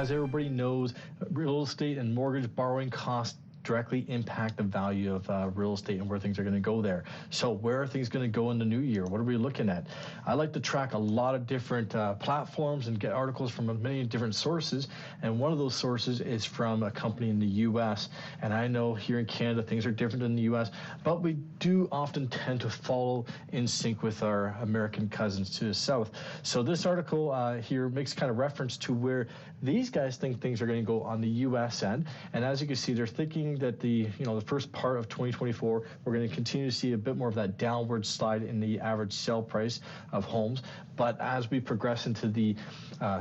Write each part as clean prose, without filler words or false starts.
as everybody knows, real estate and mortgage borrowing costs directly impact the value of real estate and where things are going to go there. So where are things going to go in the new year? What are we looking at? I like to track a lot of different platforms and get articles from many different sources. And one of those sources is from a company in the U.S. And I know here in Canada things are different in the U.S., but we do often tend to follow in sync with our American cousins to the south. So this article here makes kind of reference to where these guys think things are going to go on the U.S. end. And as you can see, they're thinking that the first part of 2024, we're going to continue to see a bit more of that downward slide in the average sale price of homes. But as we progress into the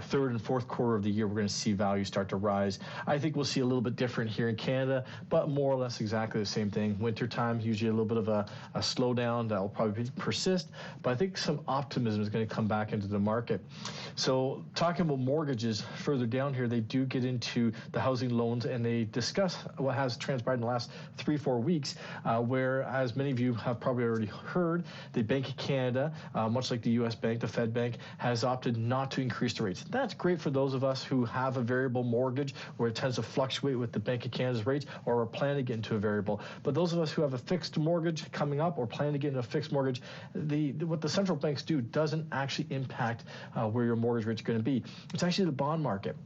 third and fourth quarter of the year, we're going to see values start to rise. I think we'll see a little bit different here in Canada, but more or less exactly the same thing. Wintertime, usually a little bit of a slowdown that will probably persist, but I think some optimism is going to come back into the market. So talking about mortgages, further down here, they do get into the housing loans and they discuss what has transpired in the last 3-4 weeks, where, as many of you have probably already heard, the Bank of Canada, much like the U.S. Bank, the Fed Bank, has opted not to increase the rates. That's great for those of us who have a variable mortgage where it tends to fluctuate with the Bank of Canada's rates, or are planning to get into a variable. But those of us who have a fixed mortgage coming up or plan to get into a fixed mortgage, what the central banks do doesn't actually impact where your mortgage rate's going to be. It's actually the bond market.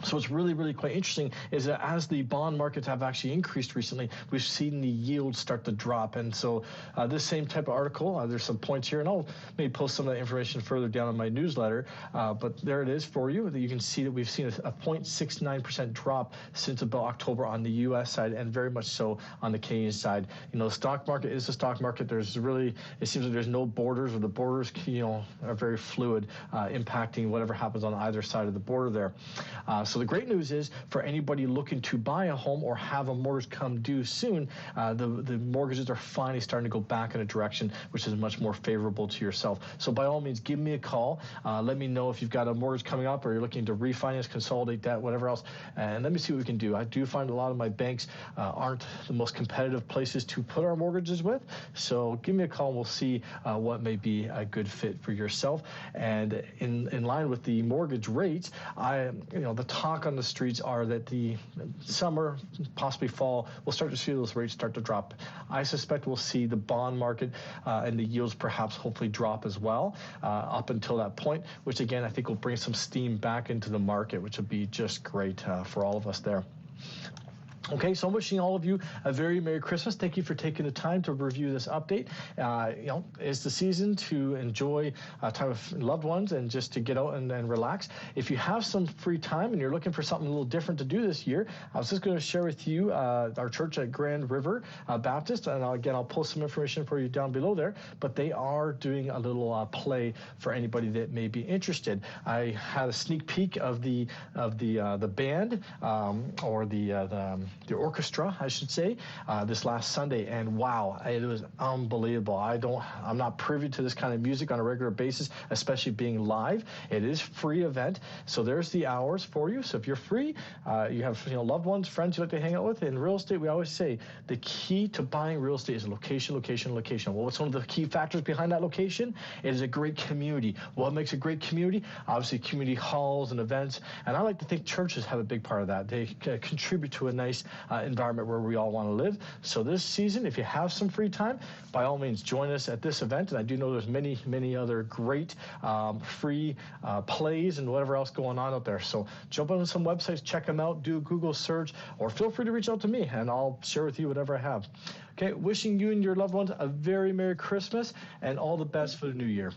So what's really, really quite interesting is that as the bond markets have actually increased recently, we've seen the yields start to drop. And so this same type of article, there's some points here, and I'll maybe post some of that information further down in my newsletter. But there it is for you. You can see that we've seen a 0.69% drop since about October on the U.S. side, and very much so on the Canadian side. The stock market is the stock market. There's really, it seems like there's no borders, or the borders, are very fluid, impacting whatever happens on either side of the border there. So the great news is, for anybody looking to buy a home or have a mortgage come due soon, the mortgages are finally starting to go back in a direction which is much more favorable to yourself. So by all means, give me a call. Let me know if you've got a mortgage coming up, or you're looking to refinance, consolidate debt, whatever else, and let me see what we can do. I do find a lot of my banks aren't the most competitive places to put our mortgages with. So give me a call and we'll see what may be a good fit for yourself. And in line with the mortgage rates, the talk on the streets are that the summer, possibly fall, we'll start to see those rates start to drop. I suspect we'll see the bond market and the yields perhaps hopefully drop as well up until that point, which again I think will bring some steam back into the market, which would be just great for all of us there. Okay, so I'm wishing all of you a very Merry Christmas. Thank you for taking the time to review this update. It's the season to enjoy time with loved ones and just to get out and relax. If you have some free time and you're looking for something a little different to do this year, I was just going to share with you our church at Grand River Baptist, and I'll post some information for you down below there, but they are doing a little play for anybody that may be interested. I had a sneak peek of the band, or the orchestra, I should say, this last Sunday, and wow, it was unbelievable. I'm not privy to this kind of music on a regular basis, especially being live. It is a free event, so there's the hours for you. So if you're free, you have loved ones, friends you like to hang out with. In real estate, we always say the key to buying real estate is location, location, location. Well, what's one of the key factors behind that location? It is a great community. What makes a great community? Obviously, community halls and events, and I like to think churches have a big part of that. They contribute to a nice environment where we all want to live. So this season, if you have some free time, by all means join us at this event. And I do know there's many other great free plays and whatever else going on out there. So jump on some websites, check them out, do a Google search, or feel free to reach out to me and I'll share with you whatever I have. Okay, wishing you and your loved ones a very Merry Christmas and all the best for the new year.